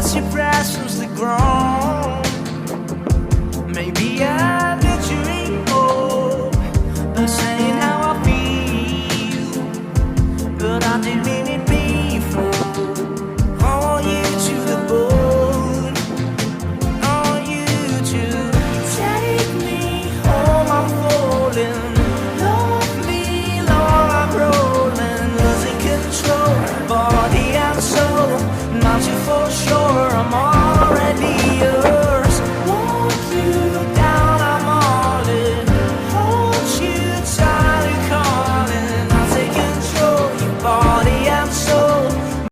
once your presence the ground. Maybe I got you in hope by saying how I feel, but I didn't mean it before. On you to the bone, on you to take me home. I'm falling, love me, Lord, I'm rolling, losing control, body and soul, not you for sure.